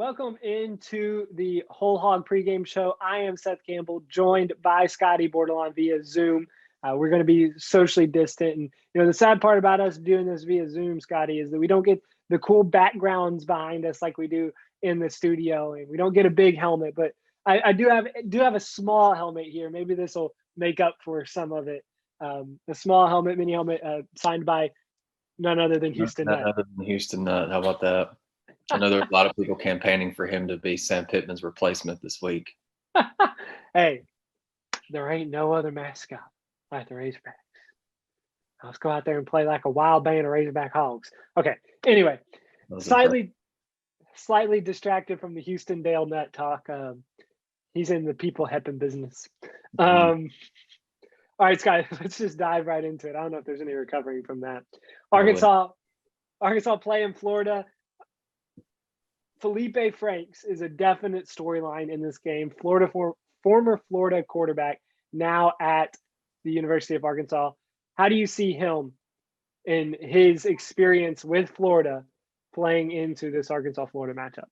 Welcome into the WholeHog pregame show. I am Seth Campbell, joined by Scottie Bordelon via Zoom. We're going to be socially distant. And, the sad part about us doing this via Zoom, Scottie, is that we don't get the cool backgrounds behind us like we do in the studio. And we don't get a big helmet, but I do have a small helmet here. Maybe this will make up for some of it. A small helmet, mini helmet, signed by none other than Houston Nutt. None other than Houston Nutt. How about that? I know there are a lot of people campaigning for him to be Sam Pittman's replacement this week. Hey, there ain't no other mascot like the Razorbacks. Let's go out there and play like a wild band of Razorback Hogs. Okay. Anyway, slightly distracted from the Houston Dale Nutt talk. He's in the people hepping business. All right, Scott, let's just dive right into it. I don't know if there's any recovering from that. Arkansas play in Florida. Feleipe Franks is a definite storyline in this game. Former Florida quarterback, now at the University of Arkansas. How do you see him in his experience with Florida playing into this Arkansas-Florida matchup?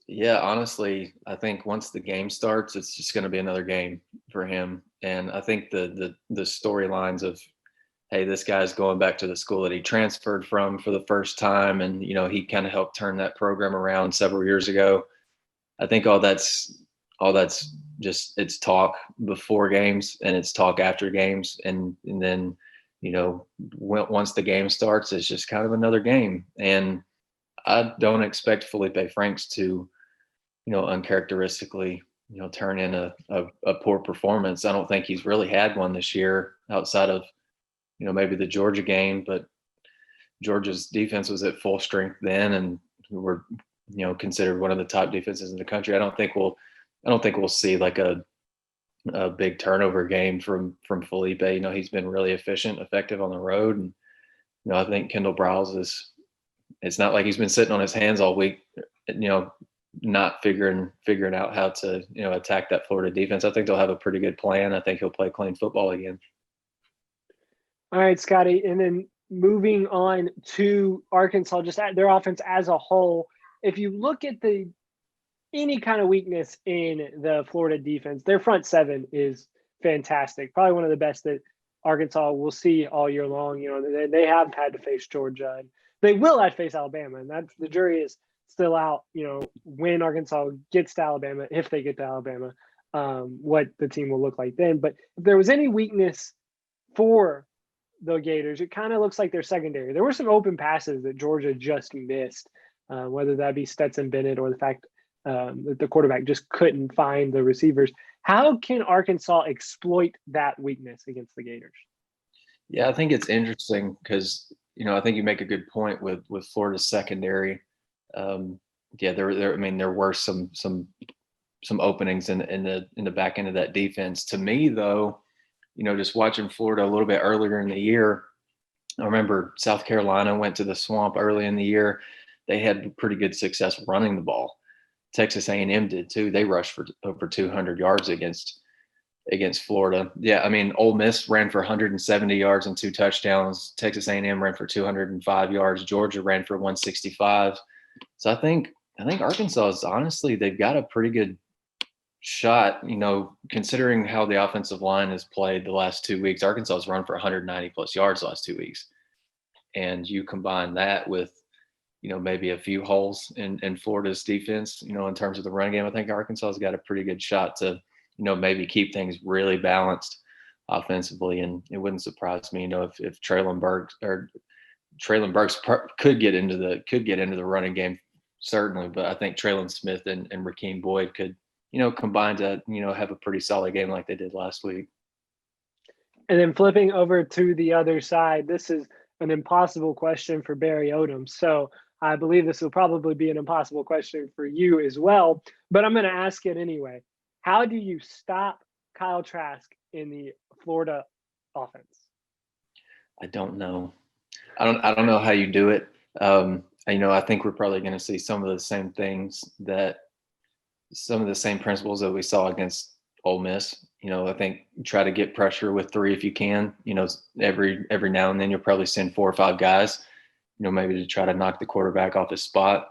Yeah, honestly, I think once the game starts, it's just going to be another game for him. And I think the storylines of, hey, this guy's going back to the school that he transferred from for the first time. And, he kind of helped turn that program around several years ago. I think all that's just, it's talk before games and it's talk after games. And then, once the game starts, it's just kind of another game. And I don't expect Feleipe Franks to, uncharacteristically, turn in a poor performance. I don't think he's really had one this year outside of, maybe the Georgia game, but Georgia's defense was at full strength then, and we were, considered one of the top defenses in the country. I don't think we'll see like a big turnover game from Feleipe. He's been really effective on the road, and I think Kendall Browse it's not like he's been sitting on his hands all week, not figuring out how to attack that Florida defense. I think they'll have a pretty good plan. I think he'll play clean football again. All right, Scottie, and then moving on to Arkansas, just at their offense as a whole. If you look at any kind of weakness in the Florida defense, their front seven is fantastic. Probably one of the best that Arkansas will see all year long. They have had to face Georgia, and they will have to face Alabama, and that's the jury is still out. When Arkansas gets to Alabama, if they get to Alabama, what the team will look like then. But if there was any weakness for the Gators, it kind of looks like their secondary. There were some open passes that Georgia just missed, whether that be Stetson Bennett or the fact that the quarterback just couldn't find the receivers. How can Arkansas exploit that weakness against the Gators? Yeah, I think it's interesting because, I think you make a good point with Florida's secondary. There were some openings in the back end of that defense. To me, though, just watching Florida a little bit earlier in the year, I remember South Carolina went to the Swamp early in the year. They had pretty good success running the ball. Texas A&M did too. They rushed for over 200 yards against Florida. Yeah, Ole Miss ran for 170 yards and 2 touchdowns. Texas A&M ran for 205 yards. Georgia ran for 165. So I think Arkansas is honestly, they've got a pretty good shot, considering how the offensive line has played the last 2 weeks. Arkansas has run for 190 plus yards the last 2 weeks. And you combine that with, maybe a few holes in Florida's defense, in terms of the run game. I think Arkansas has got a pretty good shot to, maybe keep things really balanced offensively. And it wouldn't surprise me, if Traylon Burks could get into the running game, certainly. But I think Traylon Smith and Rakeem Boyd could, combined to, have a pretty solid game like they did last week. And then flipping over to the other side, this is an impossible question for Barry Odom. So I believe this will probably be an impossible question for you as well, but I'm going to ask it anyway. How do you stop Kyle Trask in the Florida offense? I don't know. I don't know how you do it. I think we're probably going to see some of the same principles that we saw against Ole Miss. I think try to get pressure with 3 if you can. Every now and then you'll probably send 4 or 5 guys, maybe to try to knock the quarterback off his spot.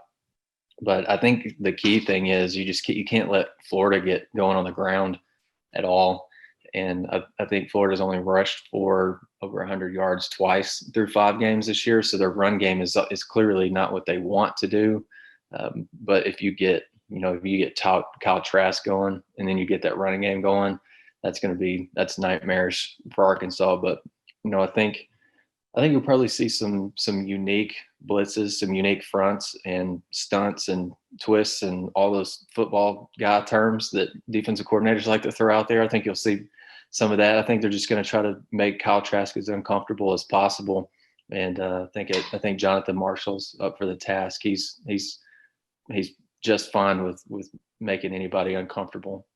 But I think the key thing is you can't let Florida get going on the ground at all. And I think Florida's only rushed for over 100 yards twice through 5 games this year. So their run game is clearly not what they want to do. But if you get Kyle Trask going, and then you get that running game going, that's nightmarish for Arkansas. But I think you'll probably see some unique blitzes, some unique fronts and stunts and twists and all those football guy terms that defensive coordinators like to throw out there. I think you'll see some of that. I think they're just going to try to make Kyle Trask as uncomfortable as possible. And I think Jonathan Marshall's up for the task. He's just fine with making anybody uncomfortable.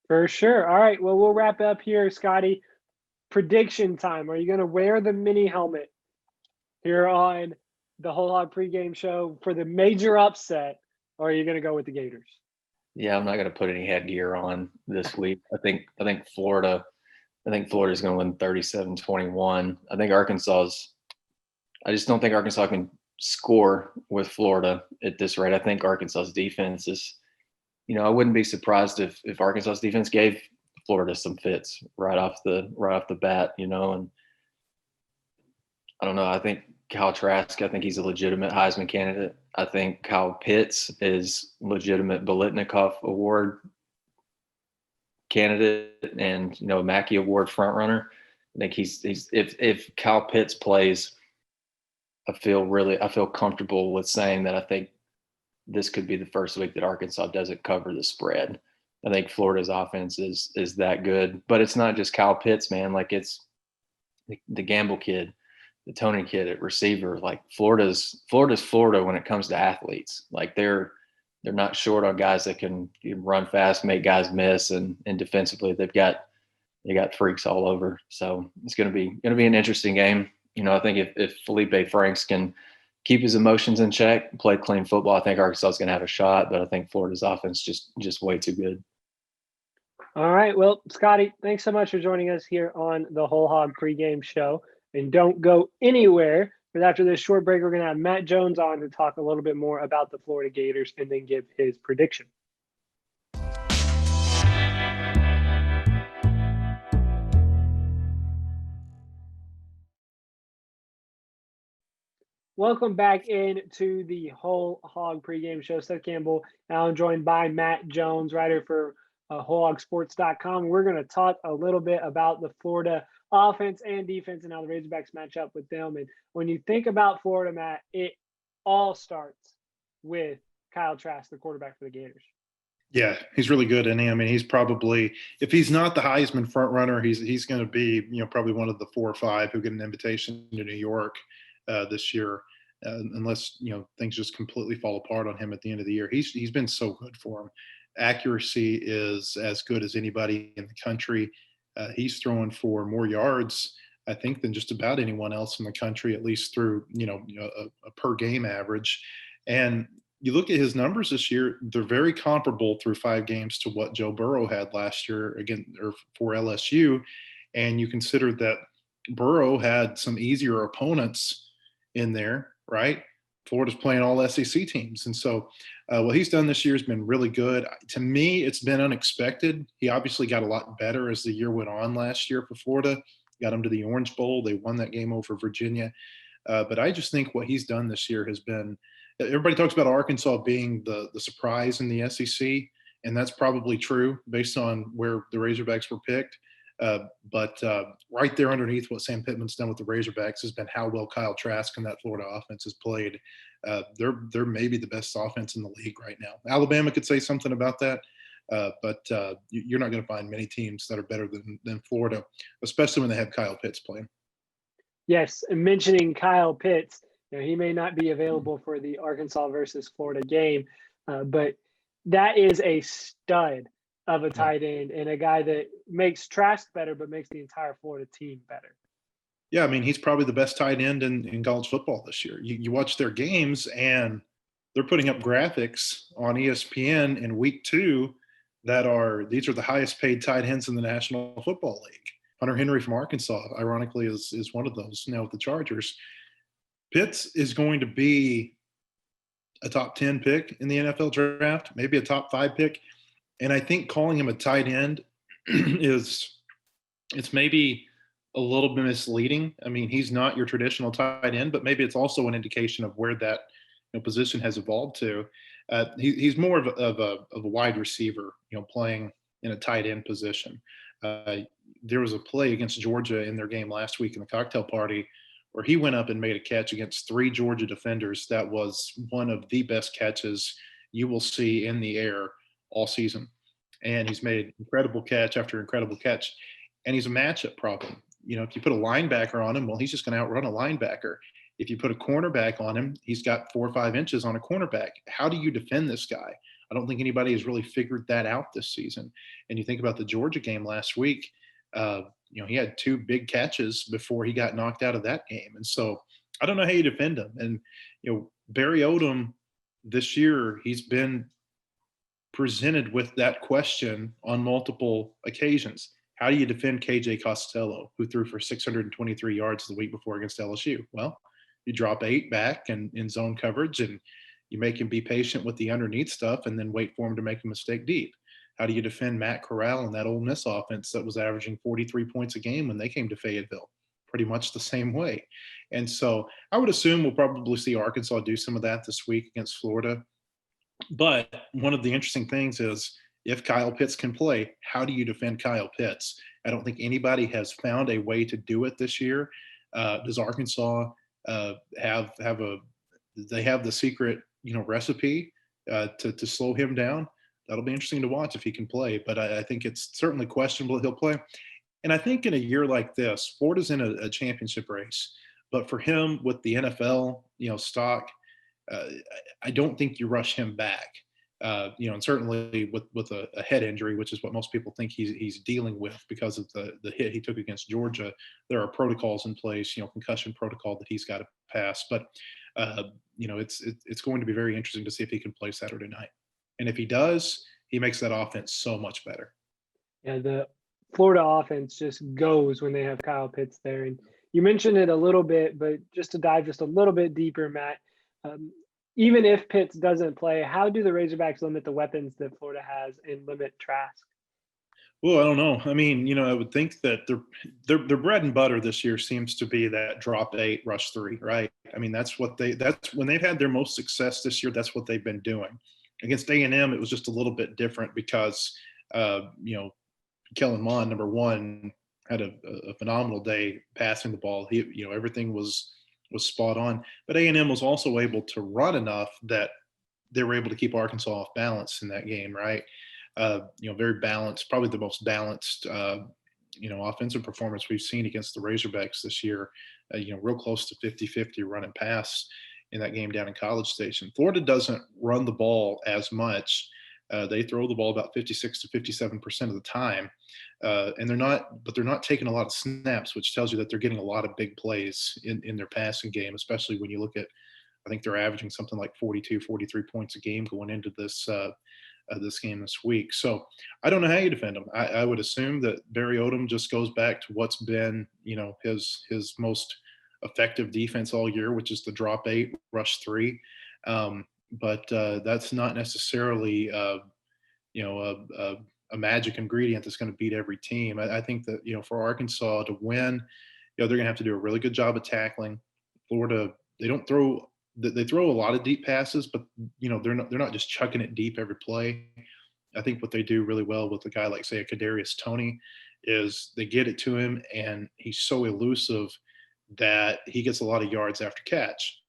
For sure. All right. Well, we'll wrap up here, Scottie. Prediction time. Are you going to wear the mini helmet here on the WholeHog pregame show for the major upset, or are you going to go with the Gators? Yeah, I'm not going to put any headgear on this week. I think Florida's going to win 37-21. I just don't think Arkansas can score with Florida at this rate. I think Arkansas's defense is, I wouldn't be surprised if Arkansas's defense gave Florida some fits right off the bat, and I don't know. I think Kyle Trask, I think he's a legitimate Heisman candidate. I think Kyle Pitts is legitimate Biletnikoff Award candidate and Mackey Award frontrunner. I think he's if Kyle Pitts plays, I feel comfortable with saying that I think this could be the first week that Arkansas doesn't cover the spread. I think Florida's offense is that good, but it's not just Kyle Pitts, man. Like, it's the Gamble kid, the Tony kid at receiver. Like, Florida's Florida when it comes to athletes. Like, they're not short on guys that can run fast, make guys miss, and defensively they got freaks all over. So it's gonna be an interesting game. I think if Feleipe Franks can keep his emotions in check, play clean football, I think Arkansas is going to have a shot. But I think Florida's offense just way too good. All right. Well, Scottie, thanks so much for joining us here on the WholeHog pregame show. And don't go anywhere, because after this short break, we're going to have Matt Jones on to talk a little bit more about the Florida Gators and then give his prediction. Welcome back into the WholeHog pregame show. Seth Campbell, now I'm joined by Matt Jones, writer for WholeHogSports.com. We're going to talk a little bit about the Florida offense and defense and how the Razorbacks match up with them. And when you think about Florida, Matt, it all starts with Kyle Trask, the quarterback for the Gators. Yeah, he's really good, isn't he? I mean, he's probably, if he's not the Heisman front runner, he's going to be, probably one of the 4 or 5 who get an invitation to New York this year, unless things just completely fall apart on him at the end of the year. He's been so good for him. Accuracy is as good as anybody in the country. He's throwing for more yards, I think, than just about anyone else in the country, at least through a per game average. And you look at his numbers this year; they're very comparable through 5 games to what Joe Burrow had last year for LSU. And you consider that Burrow had some easier opponents in there, right? Florida's playing all SEC teams. And so what he's done this year has been really good. To me, it's been unexpected. He obviously got a lot better as the year went on last year for Florida. Got him to the Orange Bowl. They won that game over Virginia. But I just think what he's done this year has been – everybody talks about Arkansas being the surprise in the SEC, and that's probably true based on where the Razorbacks were picked. But right there underneath what Sam Pittman's done with the Razorbacks has been how well Kyle Trask and that Florida offense has played. They're maybe the best offense in the league right now. Alabama could say something about that, but you're not going to find many teams that are better than Florida, especially when they have Kyle Pitts playing. Yes, and mentioning Kyle Pitts, he may not be available for the Arkansas versus Florida game, but that is a stud of a tight end and a guy that makes Trask better, but makes the entire Florida team better. Yeah, I mean, he's probably the best tight end in college football this year. You watch their games, and they're putting up graphics on ESPN in week 2 these are the highest paid tight ends in the National Football League. Hunter Henry from Arkansas, ironically, is one of those now with the Chargers. Pitts is going to be a top 10 pick in the NFL draft, maybe a top 5 pick. And I think calling him a tight end it's maybe a little bit misleading. I mean, he's not your traditional tight end, but maybe it's also an indication of where that position has evolved to. He's more of a wide receiver, playing in a tight end position. Uh, there was a play against Georgia in their game last week in the cocktail party where he went up and made a catch against 3 Georgia defenders. That was one of the best catches you will see in the air all season. And he's made incredible catch after incredible catch. And he's a matchup problem. If you put a linebacker on him, well, he's just going to outrun a linebacker. If you put a cornerback on him, he's got 4 or 5 inches on a cornerback. How do you defend this guy? I don't think anybody has really figured that out this season. And you think about the Georgia game last week, he had 2 big catches before he got knocked out of that game. And so I don't know how you defend him. And, Barry Odom this year, he's been presented with that question on multiple occasions. How do you defend KJ Costello, who threw for 623 yards the week before against LSU? Well, you drop 8 back and in zone coverage, and you make him be patient with the underneath stuff and then wait for him to make a mistake deep. How do you defend Matt Corral and that Ole Miss offense that was averaging 43 points a game when they came to Fayetteville? Pretty much the same way. And so I would assume we'll probably see Arkansas do some of that this week against Florida. But one of the interesting things is, if Kyle Pitts can play, how do you defend Kyle Pitts? I don't think anybody has found a way to do it this year. Does Arkansas have the secret recipe to slow him down? That'll be interesting to watch if he can play. But I think it's certainly questionable he'll play. And I think in a year like this, Florida's in a championship race. But for him, with the NFL stock, I don't think you rush him back. And certainly with a head injury, which is what most people think he's dealing with because of the hit he took against Georgia, there are protocols in place, concussion protocol that he's got to pass. But it's going to be very interesting to see if he can play Saturday night. And if he does, he makes that offense so much better. Yeah, the Florida offense just goes when they have Kyle Pitts there. And you mentioned it a little bit, but just to dive just a little bit deeper, Matt, even if Pitts doesn't play, how do the Razorbacks limit the weapons that Florida has and limit Trask? Well, I don't know. I mean, I would think that their bread and butter this year seems to be that drop 8, rush 3, right? I mean, that's when they've had their most success this year. That's what they've been doing. Against A&M, it was just a little bit different because, Kellen Mond, number 1, had a phenomenal day passing the ball. Everything was spot on. But A&M was also able to run enough that they were able to keep Arkansas off balance in that game, right? Very balanced, probably the most balanced, offensive performance we've seen against the Razorbacks this year. Real close to 50-50 run and pass in that game down in College Station. Florida doesn't run the ball as much. They throw the ball about 56 to 57% of the time. And they're not taking a lot of snaps, which tells you that they're getting a lot of big plays in their passing game, especially when you look at, I think they're averaging something like 42, 43 points a game going into this game this week. So I don't know how you defend them. I would assume that Barry Odom just goes back to what's been, his most effective defense all year, which is the drop 8, rush 3. But that's not necessarily, a magic ingredient that's going to beat every team. I think that, for Arkansas to win, they're going to have to do a really good job of tackling. Florida, they throw a lot of deep passes, but they're not just chucking it deep every play. I think what they do really well with a guy like, say, a Kadarius Toney is they get it to him, and he's so elusive that he gets a lot of yards after catch.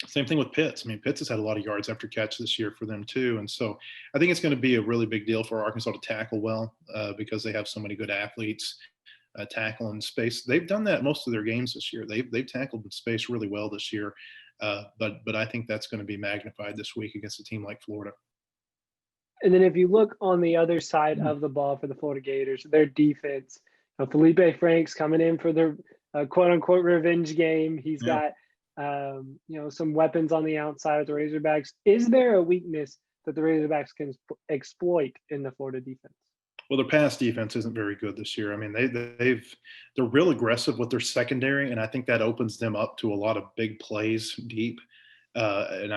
Same thing with Pitts. I mean, Pitts has had a lot of yards after catch this year for them too. And so I think it's going to be a really big deal for Arkansas to tackle well because they have so many good athletes tackling space. They've done that most of their games this year. They've tackled in space really well this year. But I think that's going to be magnified this week against a team like Florida. And then if you look on the other side of the ball for the Florida Gators, their defense, Feleipe Franks coming in for their quote unquote revenge game. He's got some weapons on the outside of the Razorbacks. Is there a weakness that the Razorbacks can exploit in the Florida defense? Well, their pass defense isn't very good this year. I mean, they're real aggressive with their secondary, and I think that opens them up to a lot of big plays deep. And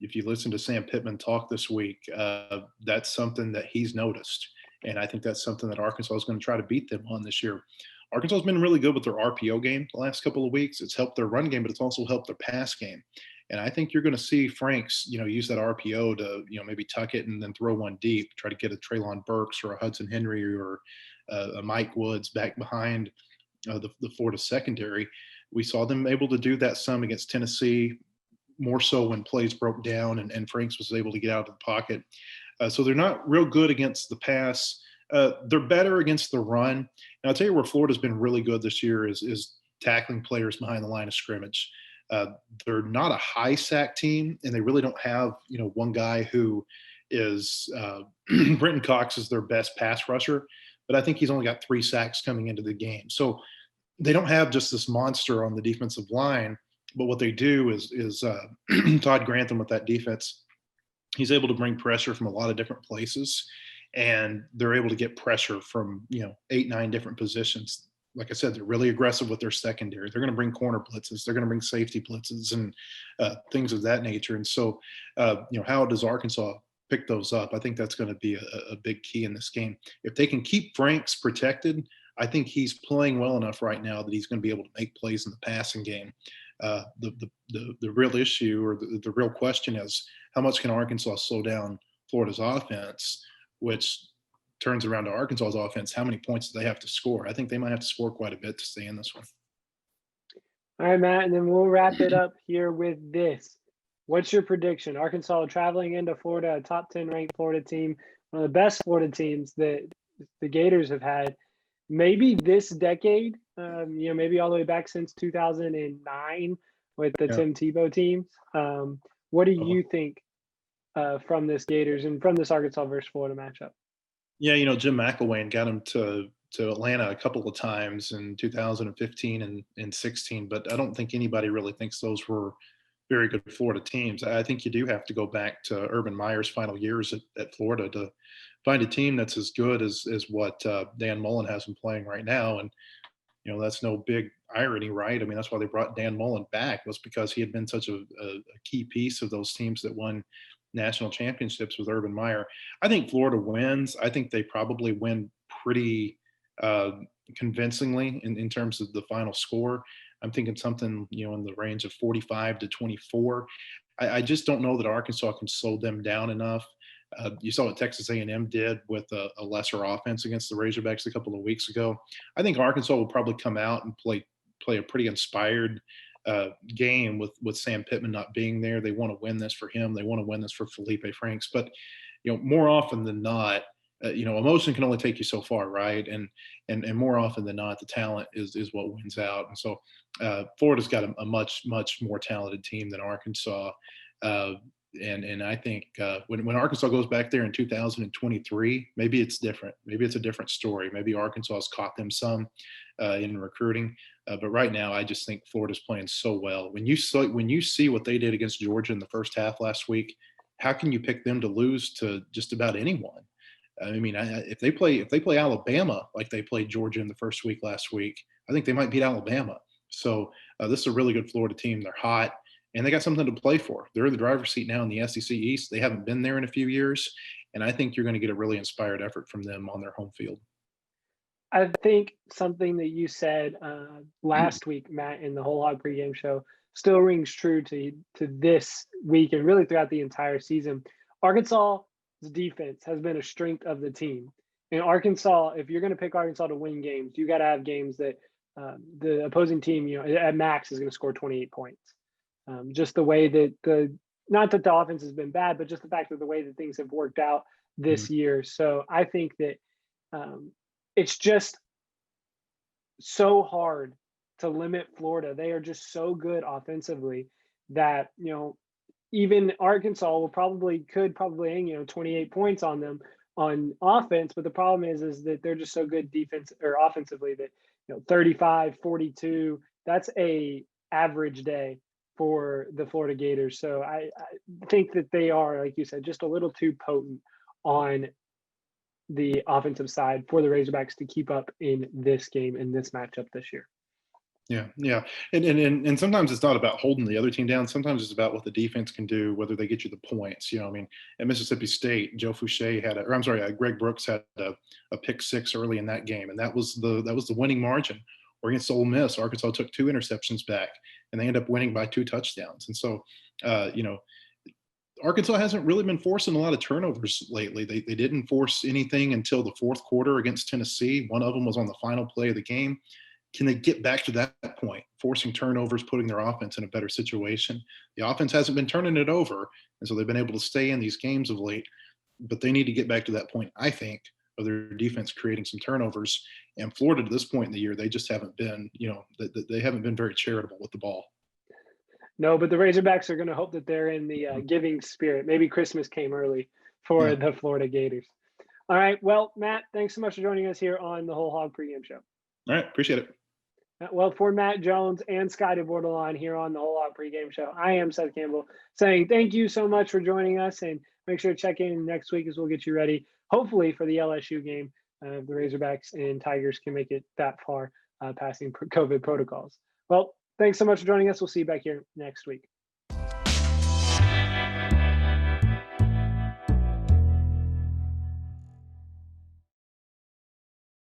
if you listen to Sam Pittman talk this week, that's something that he's noticed. And I think that's something that Arkansas is going to try to beat them on this year. Arkansas has been really good with their RPO game the last couple of weeks. It's helped their run game, but it's also helped their pass game. And I think you're going to see Franks, use that RPO to, maybe tuck it and then throw one deep, try to get a Treylon Burks or a Hudson Henry or a Mike Woods back behind the Florida secondary. We saw them able to do that some against Tennessee, more so when plays broke down and Franks was able to get out of the pocket. So they're not real good against the pass. They're better against the run. And I'll tell you where Florida's been really good this year is tackling players behind the line of scrimmage. They're not a high sack team, and they really don't have, one guy who is Brenton Cox is their best pass rusher, but I think he's only got 3 sacks coming into the game. So they don't have just this monster on the defensive line, but what they do is Todd Grantham with that defense, he's able to bring pressure from a lot of different places, and they're able to get pressure from 8, 9 different positions. Like I said, they're really aggressive with their secondary. They're going to bring corner blitzes. They're going to bring safety blitzes and things of that nature. And so, how does Arkansas pick those up? I think that's going to be a big key in this game. If they can keep Franks protected, I think he's playing well enough right now that he's going to be able to make plays in the passing game. The real issue or the real question is how much can Arkansas slow down Florida's offense, which turns around to Arkansas's offense. How many points do they have to score? I think they might have to score quite a bit to stay in this one. All right, Matt, and then we'll wrap it up here with this. What's your prediction? Arkansas traveling into Florida, a top 10 ranked Florida team, one of the best Florida teams that the Gators have had, maybe this decade, maybe all the way back since 2009 with the Tim Tebow teams. What do you think from this Gators and from this Arkansas versus Florida matchup? Yeah, Jim McElwain got him to Atlanta a couple of times in 2015 and 16, but I don't think anybody really thinks those were very good Florida teams. I think you do have to go back to Urban Meyer's final years at Florida to find a team that's as good as what Dan Mullen has been playing right now. And, that's no big irony, right? I mean, that's why they brought Dan Mullen back, was because he had been such a key piece of those teams that won national championships with Urban Meyer. I think Florida wins. I think they probably win pretty convincingly in terms of the final score. I'm thinking something, in the range of 45-24. I just don't know that Arkansas can slow them down enough. You saw what Texas A&M did with a lesser offense against the Razorbacks a couple of weeks ago. I think Arkansas will probably come out and play a pretty inspired game with Sam Pittman not being there. They want to win this for him. They want to win this for Feleipe Franks. But, more often than not, emotion can only take you so far, right? And more often than not, the talent is what wins out. And so Florida's got a much, much more talented team than Arkansas. And I think when Arkansas goes back there in 2023, maybe it's different. Maybe it's a different story. Maybe Arkansas has caught them some in recruiting. But right now, I just think Florida's playing so well. When you see what they did against Georgia in the first half last week, how can you pick them to lose to just about anyone? I mean, if they play Alabama like they played Georgia in the first week last week, I think they might beat Alabama. So this is a really good Florida team. They're hot, and they got something to play for. They're in the driver's seat now in the SEC East. They haven't been there in a few years, and I think you're going to get a really inspired effort from them on their home field. I think something that you said last week, Matt, in the WholeHog pregame show still rings true to this week and really throughout the entire season. Arkansas's defense has been a strength of the team. In Arkansas, if you're going to pick Arkansas to win games, you got to have games that the opposing team, at max is going to score 28 points. Just the way that not that the offense has been bad, but just the fact that the way that things have worked out this year. So I think that it's just so hard to limit Florida. They are just so good offensively that, even Arkansas could probably hang, 28 points on them on offense. But the problem is that they're just so good defense or offensively that, 35, 42, that's a average day for the Florida Gators. So I think that they are, like you said, just a little too potent on the offensive side for the Razorbacks to keep up in this game, in this matchup this year. Yeah. And sometimes it's not about holding the other team down. Sometimes it's about what the defense can do, whether they get you the points. I mean, at Mississippi State, Joe Fouché had Greg Brooks had a pick six early in that game, and that was the winning margin. Or against Ole Miss, Arkansas took 2 interceptions back, and they end up winning by 2 touchdowns. And so, Arkansas hasn't really been forcing a lot of turnovers lately. They didn't force anything until the fourth quarter against Tennessee. One of them was on the final play of the game. Can they get back to that point, forcing turnovers, putting their offense in a better situation? The offense hasn't been turning it over, and so they've been able to stay in these games of late. But they need to get back to that point, I think, of their defense creating some turnovers. And Florida, to this point in the year, they just haven't been, they haven't been very charitable with the ball. No, but the Razorbacks are going to hope that they're in the giving spirit. Maybe Christmas came early for the Florida Gators. All right. Well, Matt, thanks so much for joining us here on the WholeHog pregame show. All right. Appreciate it. Well, for Matt Jones and Scottie Bordelon here on the WholeHog pregame show, I am Seth Campbell saying thank you so much for joining us, and make sure to check in next week as we'll get you ready, hopefully, for the LSU game. The Razorbacks and Tigers can make it that far passing COVID protocols. Well, thanks so much for joining us. We'll see you back here next week.